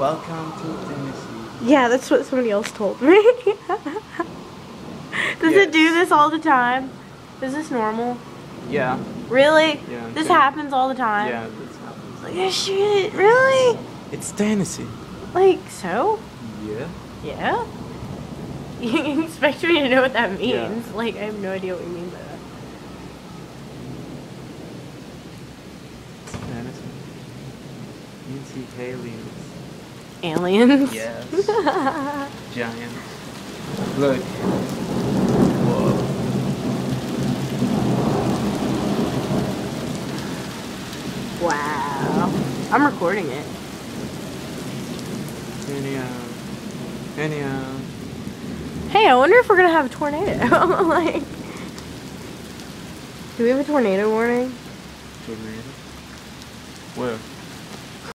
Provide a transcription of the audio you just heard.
Welcome to Tennessee. Yeah, that's what somebody else told me. Does it do this all the time? Is this normal? Yeah. Really? Yeah. This happens all the time? Yeah, this happens. Like, oh shit, really? It's Tennessee. Like, so? Yeah. Yeah? You expect me to know what that means? Yeah. Like, I have no idea what you mean by that. It's Tennessee. You can see aliens. Aliens? Yes. Giants. Look. Whoa. Wow. I'm recording it. Anyhow. Hey, I wonder if we're gonna have a tornado. Like, do we have a tornado warning? Tornado? Where?